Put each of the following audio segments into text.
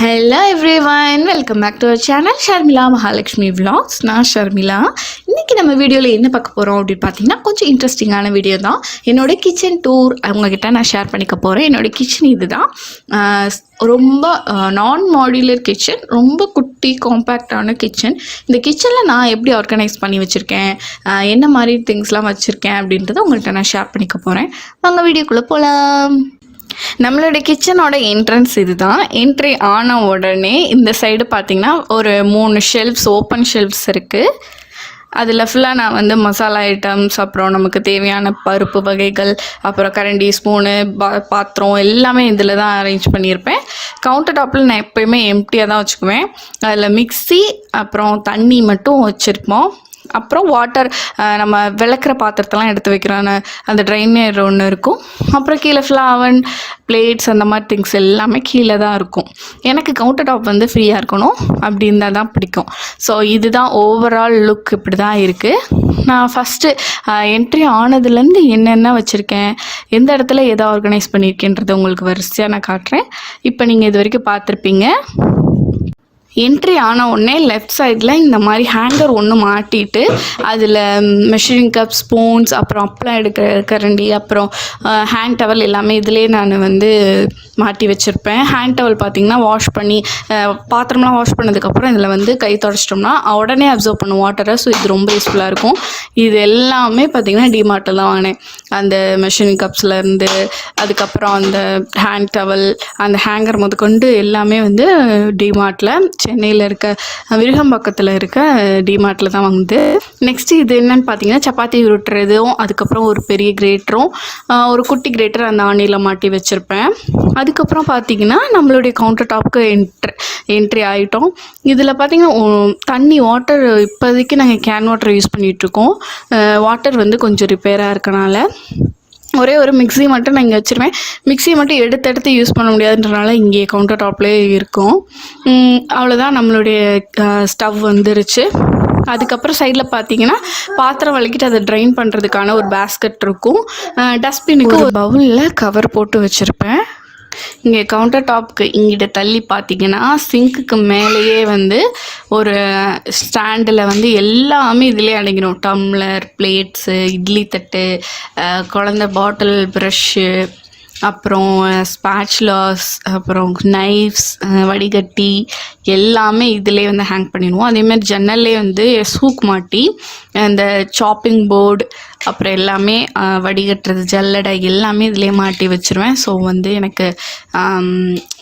Hello everyone, welcome back to our channel Sharmila Mahalakshmi Vlogs. நான் ஷர்மிளா. இன்றைக்கி நம்ம வீடியோவில் என்ன பார்க்க போகிறோம் அப்படின்னு பார்த்தீங்கன்னா கொஞ்சம் இன்ட்ரெஸ்டிங்கான வீடியோ தான். என்னோடய கிச்சன் டூர் அவங்கக்கிட்ட நான் ஷேர் பண்ணிக்க போகிறேன். என்னோடய கிச்சன் இது தான். ரொம்ப நான் மாடுலர் கிச்சன், ரொம்ப குட்டி காம்பேக்டான கிச்சன். இந்த கிச்சனில் நான் எப்படி ஆர்கனைஸ் பண்ணி வச்சுருக்கேன், என்ன மாதிரி திங்ஸ்லாம் வச்சுருக்கேன் அப்படின்றத உங்கள்கிட்ட நான் ஷேர் பண்ணிக்க போகிறேன். வாங்க வீடியோக்குள்ளே போகலாம். நம்மளோட கிச்சனோட என்ட்ரன்ஸ் இது தான். என்ட்ரி ஆன உடனே இந்த சைடு பார்த்திங்கன்னா ஒரு 3 ஷெல்ஃப்ஸ், ஓப்பன் ஷெல்ஃப்ஸ் இருக்குது. அதில் ஃபுல்லாக நான் வந்து மசாலா ஐட்டம்ஸ், அப்புறம் நமக்கு தேவையான பருப்பு வகைகள், அப்புறம் கரண்டி, ஸ்பூனு, பாத்திரம் எல்லாமே இதில் தான் அரேஞ்ச் பண்ணியிருப்பேன். கவுண்டர் டாப்பில் நான் எப்போயுமே எம்டியாக தான் வச்சுக்குவேன். அதில் மிக்ஸி அப்புறம் தண்ணி மட்டும் வச்சுருப்போம். அப்புறம் வாட்டர், நம்ம விளக்குற பாத்திரத்தெல்லாம் எடுத்து வைக்கிறோன்னு அந்த ட்ரைனர் ஒன்று இருக்கும். அப்புறம் கீழே ஃபுல்லாக அவன், பிளேட்ஸ், அந்த மாதிரி திங்ஸ் எல்லாமே கீழே தான் இருக்கும். எனக்கு கவுண்டர் டாப் வந்து ஃப்ரீயாக இருக்கணும், அப்படி இருந்தால் தான் பிடிக்கும். ஸோ இதுதான் ஓவரால் லுக், இப்படி தான் இருக்குது. நான் ஃபஸ்ட்டு என்ட்ரி ஆனதுலேருந்து என்னென்ன வச்சுருக்கேன், எந்த இடத்துல எதை ஆர்கனைஸ் பண்ணியிருக்கேன்றது உங்களுக்கு வரிசையாக நான் காட்டுறேன். இப்போ நீங்கள் இது வரைக்கும் பார்த்துருப்பீங்க. என்ட்ரி ஆன உடனே லெஃப்ட் சைடில் இந்த மாதிரி ஹேங்கர் ஒன்று மாட்டிட்டு அதில் மெஷரிங் கப், ஸ்பூன்ஸ், அப்புறம் அப்பளம் எடுக்கிற கரண்டி, அப்புறம் ஹேண்ட் டவல் எல்லாமே இதிலே நான் வந்து மாட்டி வச்சுருப்பேன். ஹேண்ட் டவல் பார்த்திங்கன்னா வாஷ் பண்ணி பாத்திரம்லாம் வாஷ் பண்ணதுக்கப்புறம் இதில் வந்து கை தொடச்சிட்டோம்னா உடனே அப்சர்வ் பண்ணும் வாட்டரை. ஸோ இது ரொம்ப யூஸ்ஃபுல்லாக இருக்கும். இது எல்லாமே பார்த்திங்கன்னா டிமார்ட்டில் தான் வாங்கினேன். அந்த மெஷரிங் கப்ஸ்லேருந்து, அதுக்கப்புறம் அந்த ஹேண்ட் டவல், அந்த ஹேங்கர் முதற்கொண்டு எல்லாமே வந்து டிமார்ட்டில், சென்னையில் இருக்க விருகம்பாக்கத்தில் இருக்க டிமார்ட்டில் தான் வாங்குது. நெக்ஸ்ட்டு இது என்னென்னு பார்த்தீங்கன்னா சப்பாத்தி உருட்டுறதும், அதுக்கப்புறம் ஒரு பெரிய கிரேட்டரும், ஒரு குட்டி கிரேட்டர் அந்த ஆணியில் மாட்டி வச்சுருப்பேன். அதுக்கப்புறம் பார்த்திங்கன்னா நம்மளுடைய கவுண்டர் டாப்புக்கு என்ட்ரி ஆகிட்டோம். இதில் பார்த்திங்கன்னா தண்ணி, வாட்டர் இப்போதைக்கு நாங்கள் கேன் வாட்டர் யூஸ் பண்ணிகிட்ருக்கோம். வாட்டர் வந்து கொஞ்சம் ரிப்பேராக இருக்கனால ஒரே ஒரு மிக்ஸி மட்டும் நான் இங்கே வச்சுருவேன். மிக்ஸியை மட்டும் எடுத்து யூஸ் பண்ண முடியாதுன்றனால இங்கே கவுண்டர் டாப்லேயே இருக்கும். அவ்வளோதான், நம்மளுடைய ஸ்டவ் வந்துருச்சு. அதுக்கப்புறம் சைடில் பார்த்தீங்கன்னா பாத்திரம் வலிக்கிட்டு அதை ட்ரைன் பண்ணுறதுக்கான ஒரு பேஸ்கெட் இருக்கும். டஸ்ட்பினுக்கு ஒரு பவுலில் கவர் போட்டு வச்சுருப்பேன். இங்கே கவுண்டர் டாப்புக்கு இங்கிட்ட தள்ளி பார்த்தீங்கன்னா சிங்க்குக்கு மேலேயே வந்து ஒரு ஸ்டாண்டில் வந்து எல்லாமே இதிலே அடங்கிடும். டம்ளர், பிளேட்ஸு, இட்லி தட்டு, குழந்த பாட்டில், ப்ரஷ்ஷு, அப்புறம் ஸ்பேச்சுலாஸ், அப்புறம் நைஃப்ஸ், வடிகட்டி எல்லாமே இதிலே வந்து ஹேங் பண்ணிடுவோம். அதேமாதிரி ஜன்னல்லே வந்து ஹூக் மாட்டி அந்த சாப்பிங் போர்டு, அப்புறம் எல்லாமே வடிகட்டுறது, ஜல்லடை எல்லாமே இதிலே மாட்டி வச்சுருவேன். ஸோ வந்து எனக்கு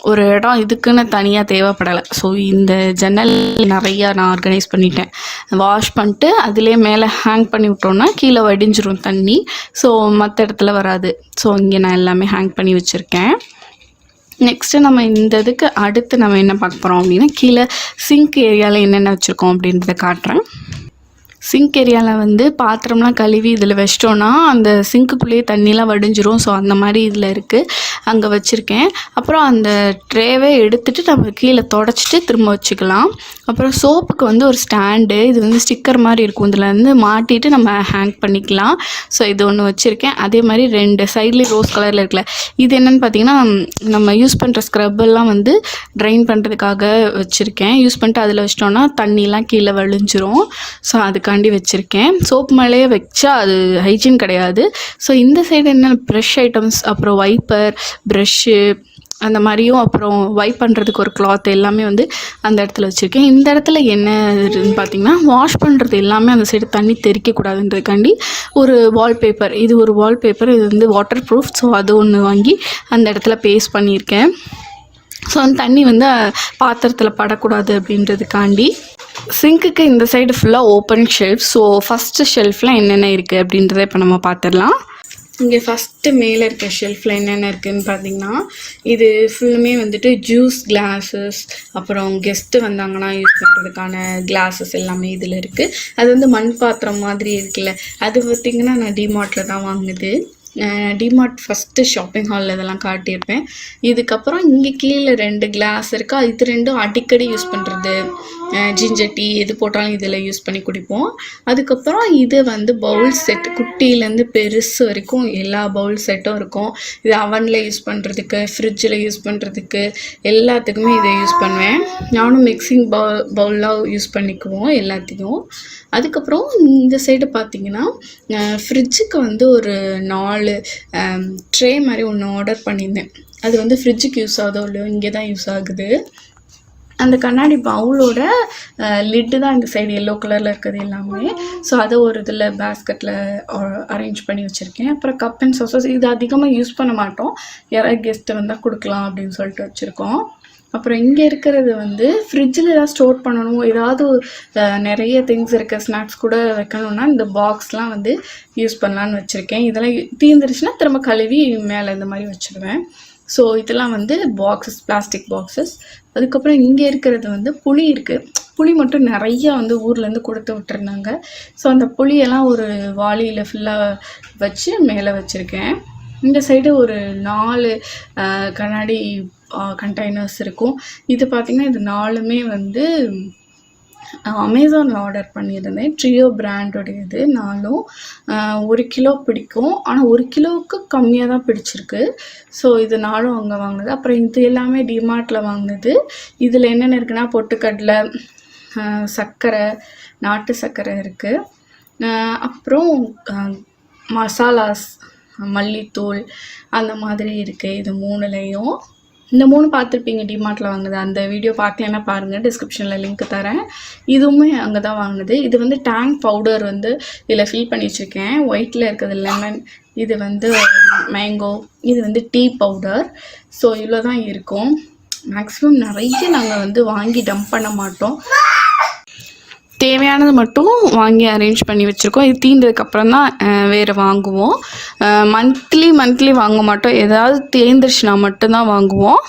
ஒரு இடம் இதுக்குன்னு தனியாக தேவைப்படலை. ஸோ இந்த ஜன்னல் நிறையா நான் ஆர்கனைஸ் பண்ணிட்டேன். வாஷ் பண்ணிட்டு அதிலே மேலே ஹேங் பண்ணி விட்டோன்னா கீழே வடிஞ்சிரும் தண்ணி. ஸோ மற்ற இடத்துல வராது. ஸோ இங்கே நான் எல்லாமே ஹேங் பண்ணி வச்சுருக்கேன். நெக்ஸ்ட்டு நம்ம இந்த இதுக்கு அடுத்து நம்ம என்ன பார்க்க போகிறோம் அப்படின்னா, கீழே சிங்க் ஏரியாவில் என்னென்ன வச்சுருக்கோம் அப்படின்றத காட்டுறேன். சிங்க் ஏரியாவில் வந்து பாத்திரம்லாம் கழுவி இதில் வச்சிட்டோன்னா அந்த சிங்க்குள்ளேயே தண்ணிலாம் வடிஞ்சிரும். ஸோ அந்த மாதிரி இதில் இருக்குது, அங்கே வச்சுருக்கேன். அப்புறம் அந்த ட்ரேவே எடுத்துகிட்டு நம்ம கீழே தொடச்சிட்டு திரும்ப வச்சுக்கலாம். அப்புறம் சோப்புக்கு வந்து ஒரு ஸ்டாண்டு, இது வந்து ஸ்டிக்கர் மாதிரி இருக்கும், இதில் வந்து மாட்டிட்டு நம்ம ஹேங் பண்ணிக்கலாம். ஸோ இது ஒன்று வச்சுருக்கேன். அதே மாதிரி 2 சைட்லேயும் ரோஸ் கலரில் இருக்குல்ல, இது என்னென்னு பார்த்தீங்கன்னா நம்ம யூஸ் பண்ணுற ஸ்க்ரப்பெல்லாம் வந்து ட்ரைன் பண்ணுறதுக்காக வச்சுருக்கேன். யூஸ் பண்ணிட்டு அதில் வச்சிட்டோன்னா தண்ணிலாம் கீழே வழிஞ்சிரும். ஸோ அதுக்காண்டி வச்சுருக்கேன். சோப் மேலேயே வச்சா அது ஹைஜீன் கிடையாது. ஸோ இந்த சைடு என்ன ப்ரஷ் ஐட்டம்ஸ், அப்புறம் வைப்பர், ப்ரஷ்ஷு அந்த மாதிரியும், அப்புறம் வைப் பண்ணுறதுக்கு ஒரு கிளாத் எல்லாமே வந்து அந்த இடத்துல வச்சுருக்கேன். இந்த இடத்துல என்ன இதுன்னு பார்த்திங்கன்னா வாஷ் பண்ணுறது எல்லாமே அந்த சைடு தண்ணி தெறிக்கக்கூடாதுன்றதுக்காண்டி ஒரு வால்பேப்பர், இது ஒரு வால்பேப்பர், இது வந்து வாட்டர் ப்ரூஃப். ஸோ அது ஒன்று வாங்கி அந்த இடத்துல பேஸ்ட் பண்ணியிருக்கேன். ஸோ அந்த தண்ணி வந்து பாத்திரத்தில் படக்கூடாது அப்படின்றதுக்காண்டி. சிங்க்குக்கு இந்த சைடு ஃபுல்லாக ஓப்பன் ஷெல்ஃப். ஸோ ஃபஸ்ட்டு ஷெல்ஃபில் என்னென்ன இருக்குது அப்படின்றத இப்போ நம்ம பார்த்துடலாம். இங்கே ஃபஸ்ட்டு மேலே இருக்க ஷெல்ஃபில் என்னென்ன இருக்குதுன்னு பார்த்தீங்கன்னா, இது ஃபுல்லுமே வந்துட்டு ஜூஸ் கிளாஸஸ், அப்புறம் கெஸ்ட்டு வந்தாங்கன்னா யூஸ் பண்ணுறதுக்கான கிளாஸஸ் எல்லாமே இதில் இருக்குது. அது வந்து மண் பாத்திரம் மாதிரி இருக்குல்ல, அது பார்த்திங்கன்னா நான் டிமார்ட்டில் தான் வாங்கினது. டிமார்ட் ஃபஸ்ட்டு ஷாப்பிங் ஹாலில் இதெல்லாம் காட்டியிருப்பேன். இதுக்கப்புறம் இங்கே கீழே 2 கிளாஸ் இருக்கா, இது 2ம் அடிக்கடி யூஸ் பண்ணுறது. ஜிஞ்சர் டீ எது போட்டாலும் இதில் யூஸ் பண்ணி குடிப்போம். அதுக்கப்புறம் இது வந்து பவுல் செட், குட்டியிலேருந்து பெருசு வரைக்கும் எல்லா பவுல் செட்டும் இருக்கும். இது அவனில் யூஸ் பண்ணுறதுக்கு, ஃப்ரிட்ஜில் யூஸ் பண்ணுறதுக்கு எல்லாத்துக்குமே இதை யூஸ் பண்ணுவேன். நானும் மிக்சிங் பவுலாக யூஸ் பண்ணிக்குவோம் எல்லாத்தையும். அதுக்கப்புறம் இந்த சைடு பார்த்திங்கன்னா ஃப்ரிட்ஜுக்கு வந்து ஒரு 4 ட்ரே மாதிரி ஒன்று ஆர்டர் பண்ணியிருந்தேன். அது வந்து ஃப்ரிட்ஜுக்கு யூஸ் ஆகுதோ இல்லையோ இங்கே தான் யூஸ் ஆகுது. அந்த கண்ணாடி பவுலோட லிட்டு தான் இந்த சைடு எல்லோ கலரில் இருக்குது எல்லாமே. ஸோ அதை ஒரு இதில் பேஸ்கெட்டில் அரேஞ்ச் பண்ணி வச்சுருக்கேன். அப்புறம் கப் அண்ட் சாசஸ் இது அதிகமாக யூஸ் பண்ண மாட்டோம், யாராவது கெஸ்ட்டு வந்தால் கொடுக்கலாம் அப்படின்னு சொல்லிட்டு வச்சுருக்கோம். அப்புறம் இங்கே இருக்கிறது வந்து ஃப்ரிட்ஜில் ஏதாவது ஸ்டோர் பண்ணணும், ஏதாவது நிறைய திங்ஸ் இருக்குது, ஸ்நாக்ஸ் கூட வைக்கணுன்னா இந்த பாக்ஸ்லாம் வந்து யூஸ் பண்ணலான்னு வச்சுருக்கேன். இதெல்லாம் தீர்ந்துருச்சுன்னா திரும்ப கழுவி மேலே இந்த மாதிரி வச்சுடுவேன். ஸோ இதெல்லாம் வந்து பாக்ஸஸ், பிளாஸ்டிக் பாக்ஸஸ். அதுக்கப்புறம் இங்கே இருக்கிறது வந்து புளி இருக்குது. புளி மட்டும் நிறையா வந்து ஊர்லேருந்து கொடுத்து விட்டுருந்தாங்க. ஸோ அந்த புளியெல்லாம் ஒரு வாளியில் ஃபுல்லாக வச்சு மேலே வச்சுருக்கேன். இந்த சைடு ஒரு 4 கண்ணாடி கண்டெய்னர்ஸ் இருக்கும். இது பார்த்திங்கன்னா இது 4மே வந்து அமேசானில் ஆர்டர் பண்ணியிருந்தேன். ட்ரியோ பிராண்டோடைய இது 4ம் 1 கிலோ பிடிக்கும். ஆனால் 1 கிலோவுக்கு கம்மியாக தான் பிடிச்சிருக்கு. ஸோ இது 4ம் அங்கே வாங்கினது. அப்புறம் இது எல்லாமே டிமார்ட்டில் வாங்கினது. இதில் என்னென்ன இருக்குன்னா பொட்டுக்கடலை, சர்க்கரை, நாட்டு சர்க்கரை இருக்குது. அப்புறம் மசாலாஸ், மல்லித்தூள் அந்த மாதிரி இருக்குது. இது 3லையும் இந்த 3 பார்த்துருப்பீங்க டிமார்ட்டில் வாங்கினது. அந்த வீடியோ பார்க்கலன்னா பாருங்கள், டிஸ்கிரிப்ஷனில் லிங்க் தரேன். இதுவுமே அங்கே தான் வாங்கினது. இது வந்து டேங் பவுடர் வந்து இதில் ஃபில் பண்ணி வச்சுருக்கேன். ஒயிட்டில் இருக்கிறது லெமன், இது வந்து மேங்கோ, இது வந்து டீ பவுடர். ஸோ இவ்வளோ தான் இருக்கும். மேக்ஸிமம் நிறைய நாங்கள் வந்து வாங்கி டம்ப் பண்ண மாட்டோம், தேவையானது மட்டும் வாங்கி அரேஞ்ச் பண்ணி வச்சுருக்கோம். இது தீர்ந்ததுக்கப்புறம் தான் வேறு வாங்குவோம். மந்த்லி வாங்க மாட்டோம், ஏதாவது தேர்ந்துருச்சுனா மட்டும்தான் வாங்குவோம்.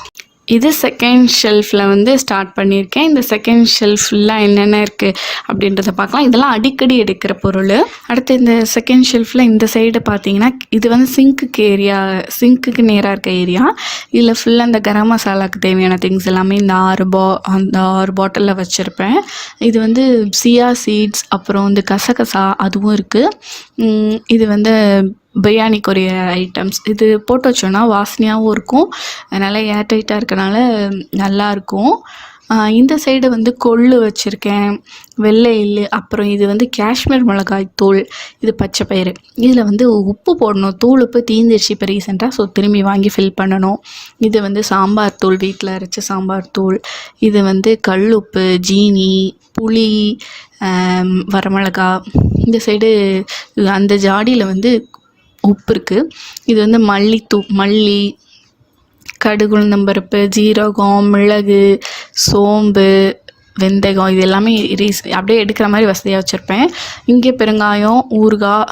இது செகண்ட் ஷெல்ஃபில் வந்து ஸ்டார்ட் பண்ணியிருக்கேன். இந்த செகண்ட் ஷெல்ஃபில் என்னென்ன இருக்குது அப்படின்றத பார்க்கலாம். இதெல்லாம் அடிக்கடி எடுக்கிற பொருள். அடுத்து இந்த செகண்ட் ஷெல்ஃபில் இந்த சைடு பார்த்தீங்கன்னா இது வந்து சிங்க்குக்கு நேராக இருக்க ஏரியா. இதில் ஃபுல்லாக இந்த கரம் மசாலாவுக்கு தேவையான திங்ஸ் எல்லாமே இந்த 6 பாட்டிலில் வச்சுருப்பேன். இது வந்து சியா சீட்ஸ், அப்புறம் வந்து கசகசா அதுவும் இருக்குது. இது வந்து பிரியாணிக்குரிய ஐட்டம்ஸ். இது போட்டு வச்சோன்னா வாசனையாகவும் இருக்கும், அதனால் ஏர்டைட்டாக இருக்கனால நல்லாயிருக்கும். இந்த சைடு வந்து கொள்ளு வச்சுருக்கேன், வெள்ளை எள்ளு, அப்புறம் இது வந்து காஷ்மீர் மிளகாய் தூள், இது பச்சை பயிறு. இதில் வந்து உப்பு போடணும், தூள் உப்பு தீர்ந்துருச்சு இப்போ ரீசெண்டாக, ஸோ திரும்பி வாங்கி ஃபில் பண்ணணும். இது வந்து சாம்பார் தூள், வீட்டில் அரைச்ச சாம்பார் தூள். இது வந்து கல் உப்பு, ஜீனி, புளி, வரமிளகா. இந்த சைடு அந்த ஜாடியில் வந்து உப்பு இருக்குது. இது வந்து மல்லி, கடுகு, உளுந்தம்பருப்பு, ஜீரகம், மிளகு, சோம்பு, வெந்தயம், இது எல்லாமே அப்படியே எடுக்கிற மாதிரி வசதியாக வச்சுருப்பேன். இங்கே பெருங்காயம், ஊறுகாய்,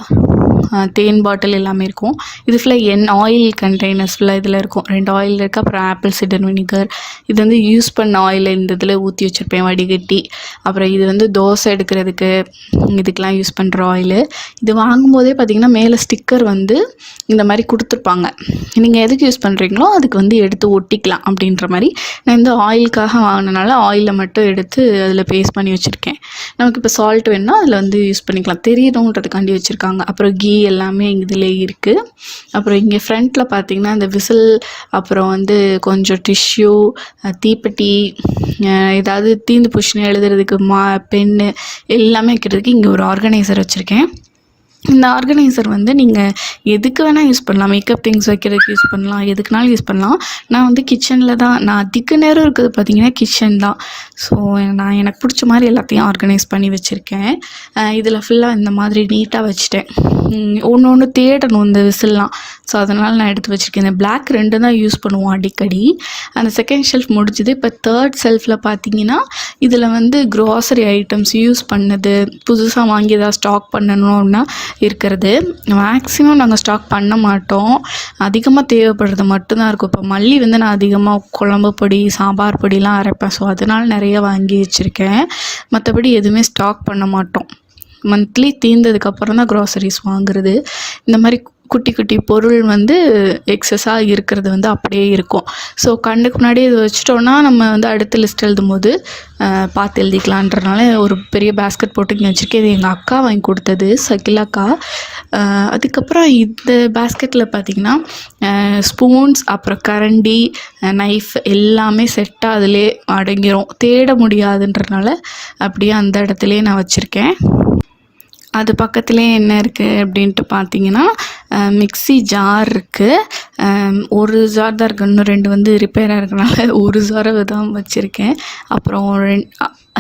தேன் பாட்டில் எல்லாமே இருக்கும். இது ஃபுல்லாக ஆயில் கண்டெய்னர்ஸ் ஃபுல்லாக இதில் இருக்கும். 2 ஆயில் இருக்குது. அப்புறம் ஆப்பிள் சிடர் வினிகர், இது வந்து யூஸ் பண்ண ஆயில் இந்த இதில் ஊற்றி வச்சுருப்பேன் வடிகட்டி. அப்புறம் இது வந்து தோசை எடுக்கிறதுக்கு இதுக்கெலாம் யூஸ் பண்ணுற ஆயிலு. இது வாங்கும்போதே பார்த்திங்கன்னா மேலே ஸ்டிக்கர் வந்து இந்த மாதிரி கொடுத்துருப்பாங்க, நீங்கள் எதுக்கு யூஸ் பண்ணுறீங்களோ அதுக்கு வந்து எடுத்து ஒட்டிக்கலாம் அப்படின்ற மாதிரி. நான் இந்த ஆயிலுக்காக வாங்கினனால ஆயிலில் மட்டும் எடுத்து அதில் பேஸ்ட் பண்ணி வச்சுருக்கேன். நமக்கு இப்போ சால்ட் வேணுன்னா அதில் வந்து யூஸ் பண்ணிக்கலாம், தெரியணுன்றதுக்காண்டி வச்சுருக்காங்க. அப்புறம் கீ எல்லாமே இதில் இருக்குது. அப்புறம் இங்கே ஃப்ரண்ட்டில் பார்த்திங்கன்னா இந்த விசில், அப்புறம் வந்து கொஞ்சம் டிஷ்யூ, தீப்பெட்டி, ஏதாவது தீந்து போச்சுன்னு எழுதுறதுக்கு பென்னு எல்லாமே வைக்கிறதுக்கு இங்கே ஒரு ஆர்கனைசர் வச்சுருக்கேன். இந்த ஆர்கனைசர் வந்து நீங்கள் எதுக்கு வேணால் யூஸ் பண்ணலாம், மேக்கப் திங்ஸ் வைக்கிறதுக்கு யூஸ் பண்ணலாம், எதுக்குனாலும் யூஸ் பண்ணலாம். நான் வந்து கிச்சனில் தான், நான் அதிக நேரம் இருக்குது பார்த்திங்கன்னா கிச்சன் தான். ஸோ நான் எனக்கு பிடிச்ச மாதிரி எல்லாத்தையும் ஆர்கனைஸ் பண்ணி வச்சுருக்கேன். இதில் ஃபுல்லாக இந்த மாதிரி நீட்டாக வச்சுட்டேன். ஒன்று தேடணும் இந்த விசில்லாம், ஸோ அதனால் நான் எடுத்து வச்சுருக்கேன். இந்த பிளாக் 2 தான் யூஸ் பண்ணுவோம் அடிக்கடி. அந்த செகண்ட் ஷெல்ஃப் முடிஞ்சுது. இப்போ தேர்ட் ஷெல்ஃபில் பார்த்திங்கன்னா இதில் வந்து க்ராசரி ஐட்டம்ஸ் யூஸ் பண்ணது, புதுசாக வாங்கி ஏதாவது ஸ்டாக் பண்ணணும்னா இருக்கிறது. மேக்ஸிமம் நாங்கள் ஸ்டாக் பண்ண மாட்டோம், அதிகமாக தேவைப்படுறது மட்டும்தான் இருக்கும். இப்போ மல்லி வந்து நான் அதிகமாக குழம்பு பொடி, சாம்பார் பொடிலாம் அரைப்பேன், ஸோ அதனால் நிறைய வாங்கி வச்சுருக்கேன். மற்றபடி எதுவுமே ஸ்டாக் பண்ண மாட்டோம். மந்த்லி தீர்ந்ததுக்கப்புறம் தான் க்ராசரிஸ் வாங்குறது. இந்த மாதிரி குட்டி குட்டி பொருள் வந்து எக்ஸஸாக இருக்கிறது வந்து அப்படியே இருக்கும். ஸோ கண்ணுக்கு முன்னாடி இது வச்சிட்டோன்னா நம்ம வந்து அடுத்த லிஸ்ட் எழுதும் போது பார்த்து எழுதிக்கலான்றனால ஒரு பெரிய பேஸ்கெட் போட்டு இங்கே வச்சுருக்கேன். இது எங்கள் அக்கா வாங்கி கொடுத்தது, சகிலாக்கா. அதுக்கப்புறம் இந்த பேஸ்கெட்டில் பார்த்திங்கன்னா ஸ்பூன்ஸ், அப்புறம் கரண்டி, நைஃப் எல்லாமே செட்டாக அதிலே அடங்கிரும். தேட முடியாதுன்றனால அப்படியே அந்த இடத்துலையே நான் வச்சுருக்கேன். அது பக்கத்துலேயே என்ன இருக்குது அப்படின்ட்டு பார்த்தீங்கன்னா மிக்ஸி ஜார் இருக்குது. ஒரு ஜார் தான் இருக்குது, இன்னும் 2 வந்து ரிப்பேராக இருக்கனால ஒரு ஜாரை தான் வச்சுருக்கேன். அப்புறம்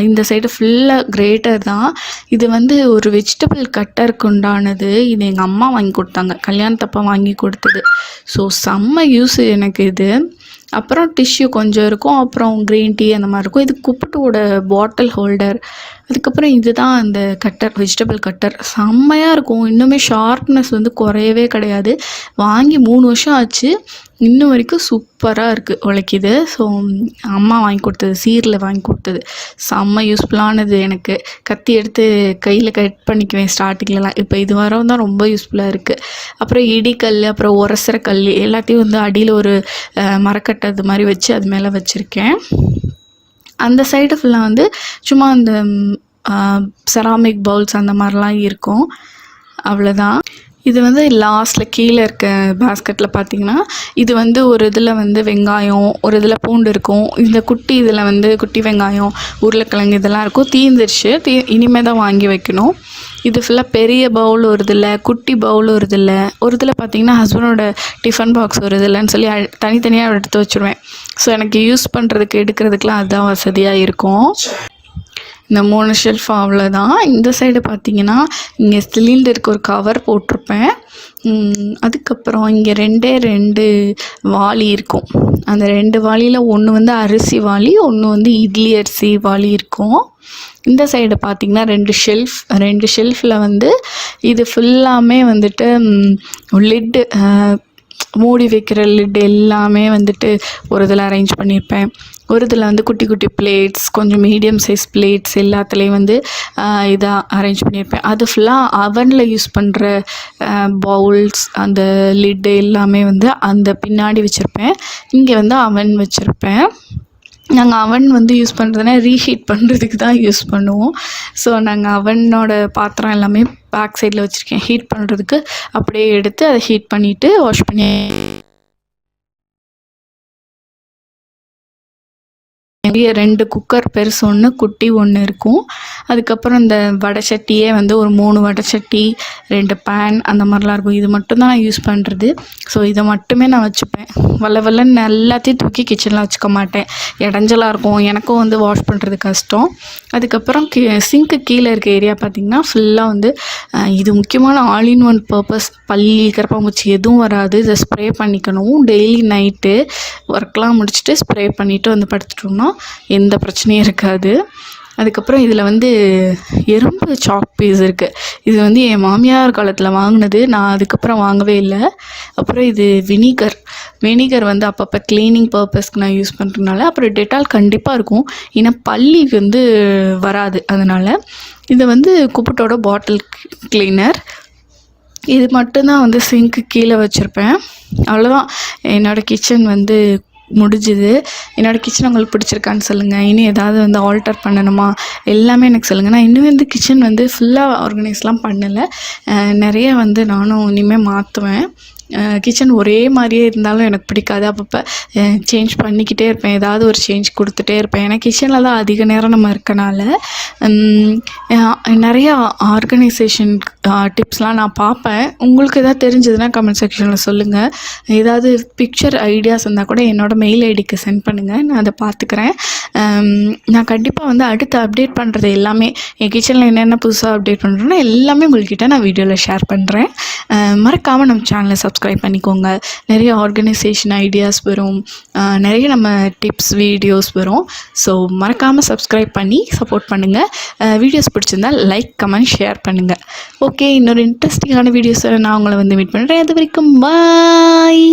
இந்த சைடு ஃபுல்லாக கிரேட்டர் தான். இது வந்து ஒரு வெஜிடபிள் கட்டருக்கு உண்டானது. இது எங்கள் அம்மா வாங்கி கொடுத்தாங்க, கல்யாணத்தப்போ வாங்கி கொடுத்தது. ஸோ செம்ம யூஸ் எனக்கு இது. அப்புறம் டிஷ்யூ கொஞ்சம் இருக்கும், அப்புறம் க்ரீன் டீ அந்த மாதிரி இருக்கும். இது குப்புட்டோட பாட்டில் ஹோல்டர். அதுக்கப்புறம் இதுதான் அந்த கட்டர், வெஜிடபிள் கட்டர். செம்மையாக இருக்கும். இன்னுமே ஷார்ப்னஸ் வந்து குறையவே கிடையாது. வாங்கி 3 வருஷம் ஆச்சு, இன்னும் வரைக்கும் சூப்பராக இருக்குது, உழைக்கிது. ஸோ அம்மா வாங்கி கொடுத்தது, சீரில் வாங்கி கொடுத்தது. செம்ம யூஸ்ஃபுல்லானது. எனக்கு கத்தி எடுத்து கையில் கட் பண்ணிக்குவேன் ஸ்டார்டிங்லலாம். இப்போ இது வரும் தான் ரொம்ப யூஸ்ஃபுல்லாக இருக்குது. அப்புறம் இடிக்கல், அப்புறம் உரசுற கல் எல்லாத்தையும் வந்து அடியில் ஒரு மரக்கட்டை அது மாதிரி வச்சு அது மேலே வச்சுருக்கேன். அந்த சைடு ஃபுல்லாக வந்து சும்மா அந்த செராமிக் பவுல்ஸ் அந்த மாதிரிலாம் இருக்கும், அவ்வளோதான். இது வந்து லாஸ்ட்டில் கீழே இருக்க பேஸ்கெட்டில் பார்த்திங்கன்னா இது வந்து ஒரு இதில் வந்து வெங்காயம், ஒரு இதில் பூண்டு இருக்கும். இந்த குட்டி இதில் வந்து குட்டி வெங்காயம், உருளைக்கிழங்கு இதெல்லாம் இருக்கும். தீந்துருச்சு, இனிமேல் தான் வாங்கி வைக்கணும். இது ஃபுல்லாக பெரிய பவுல் ஒரு இதில், குட்டி பவுல் ஒரு இதில், ஒரு இதில் பார்த்திங்கன்னா ஹஸ்பண்டோட டிஃபன் பாக்ஸ் ஒரு இதில்னு சொல்லி தனித்தனியாக எடுத்து வச்சுருவேன். ஸோ எனக்கு யூஸ் பண்ணுறதுக்கு எடுக்கிறதுக்கெலாம் அதுதான் வசதியாக இருக்கும். இந்த 3 ஷெல்ஃப் அவ்வளோதான். இந்த சைடு பார்த்திங்கன்னா இங்கே சிலிண்டருக்கு ஒரு கவர் போட்டிருப்பேன். அதுக்கப்புறம் இங்கே 2 வாளி இருக்கும். அந்த 2 வாளியில் ஒன்று வந்து அரிசி வாளி, ஒன்று வந்து இட்லி அரிசி வாளி இருக்கும். இந்த சைடு பார்த்திங்கன்னா 2 ஷெல்ஃபில் வந்து இது ஃபுல்லாமே வந்துட்டு லிட்டு, மூடி வைக்கிற லிட் எல்லாமே வந்துட்டு ஒரு இதில் அரேஞ்ச் பண்ணியிருப்பேன். ஒரு இதில் வந்து குட்டி குட்டி பிளேட்ஸ், கொஞ்சம் மீடியம் சைஸ் பிளேட்ஸ் எல்லாத்துலேயும் வந்து இதாக அரேஞ்ச் பண்ணியிருப்பேன். அது ஃபுல்லாக அவனில் யூஸ் பண்ணுற பவுல்ஸ், அந்த லிட்டு எல்லாமே வந்து அந்த பின்னாடி வச்சுருப்பேன். இங்கே வந்து அவன் வச்சுருப்பேன். நாங்கள் அவன் வந்து யூஸ் பண்ணுறதுனா ரீஹீட் பண்ணுறதுக்கு தான் யூஸ் பண்ணுவோம். ஸோ நாங்கள் அவனோட பாத்திரம் எல்லாமே பேக் சைடில் வச்சுருக்கேன். ஹீட் பண்ணுறதுக்கு அப்படியே எடுத்து அதை ஹீட் பண்ணிவிட்டு வாஷ் பண்ணி 2 குக்கர், பெருசு ஒன்று, குட்டி ஒன்று இருக்கும். அதுக்கப்புறம் இந்த வடை சட்டியே வந்து ஒரு 3 வடை சட்டி, 2 பேன் அந்த மாதிரிலாம் இருக்கும். இது மட்டும் தான் நான் யூஸ் பண்ணுறது. ஸோ இதை மட்டுமே நான் வச்சுப்பேன். வல்லன்னு எல்லாத்தையும் தூக்கி கிச்சனில் வச்சுக்க மாட்டேன், இடைஞ்சலாக இருக்கும், எனக்கும் வந்து வாஷ் பண்ணுறது கஷ்டம். அதுக்கப்புறம் சிங்க்கு கீழே இருக்க ஏரியா பார்த்திங்கன்னா ஃபுல்லாக வந்து இது முக்கியமான ஆல் இன் ஒன் பர்பஸ். பல்லி, கரப்பாம்பூச்சி எதுவும் வராது. இதை ஸ்ப்ரே பண்ணிக்கணும். டெய்லி நைட்டு ஒர்க்லாம் முடிச்சுட்டு ஸ்ப்ரே பண்ணிவிட்டு வந்து படுத்துட்டோம்னா எந்த பிரச்சனையும் இருக்காது. அதுக்கப்புறம் இதில் வந்து எறும்பு சாக் பீஸ் இருக்குது. இது வந்து என் மாமியார் காலத்தில் வாங்கினது, நான் அதுக்கப்புறம் வாங்கவே இல்லை. அப்புறம் இது வினிகர் வந்து அப்பப்போ க்ளீனிங் பர்பஸ்க்கு நான் யூஸ் பண்ணுறதுனால. அப்புறம் டெட்டால் கண்டிப்பாக இருக்கும், ஏன்னா பல்லி வந்து வராது. அதனால் இது வந்து குப்புட்டோட பாட்டில் கிளீனர். இது மட்டும்தான் வந்து சிங்க்கு கீழே வச்சுருப்பேன். அவ்வளோதான், என்னோடய கிச்சன் வந்து முடிஞ்சுது. என்னோடய கிச்சன் உங்களுக்கு பிடிச்சிருக்கான்னு சொல்லுங்கள். இனி ஏதாவது வந்து ஆல்டர் பண்ணணுமா எல்லாமே எனக்கு சொல்லுங்கள். நான் இன்னும் வந்து கிச்சன் வந்து ஃபுல்லாக ஆர்கனைஸ்லாம் பண்ணலை. நிறைய வந்து நானும் இனிமேல் மாற்றுவேன். கிச்சன் ஒரே மாதிரியே இருந்தாலும் எனக்கு பிடிக்காது. அப்பப்போ சேஞ்ச் பண்ணிக்கிட்டே இருப்பேன், ஏதாவது ஒரு சேஞ்ச் கொடுத்துட்டே இருப்பேன். ஏன்னா கிச்சனில் தான் அதிக நேரம் நம்ம இருக்கனால நிறையா ஆர்கனைசேஷன் டிப்ஸ்லாம் நான் பார்ப்பேன். உங்களுக்கு எதாவது தெரிஞ்சதுன்னா கமெண்ட் செக்ஷனில் சொல்லுங்கள். ஏதாவது பிக்சர் ஐடியாஸ் இருந்தால் கூட என்னோடய மெயில் ஐடிக்கு சென்ட் பண்ணுங்கள், நான் அதை பார்த்துக்கிறேன். நான் கண்டிப்பாக வந்து அடுத்து அப்டேட் பண்ணுறது எல்லாமே, என் கிச்சனில் என்னென்ன புதுசாக அப்டேட் பண்ணுறேன்னா எல்லாமே உங்கள்கிட்ட நான் வீடியோவில் ஷேர் பண்ணுறேன். மறக்காமல் நம்ம சேனலை சப்ஸ்கிரைப் பண்ணிக்கோங்க. நிறைய ஆர்கனைசேஷன் ஐடியாஸ் வரும், நிறைய நம்ம டிப்ஸ் வீடியோஸ் வரும். ஸோ மறக்காமல் சப்ஸ்கிரைப் பண்ணி சப்போர்ட் பண்ணுங்கள். வீடியோஸ் பிடிச்சிருந்தால் லைக், கமெண்ட், ஷேர் பண்ணுங்கள். ஓகே, இன்னொரு இன்ட்ரெஸ்டிங்கான வீடியோஸை நான் உங்களை வந்து மீட் பண்ணுறேன். அது வரைக்கும் பாய்.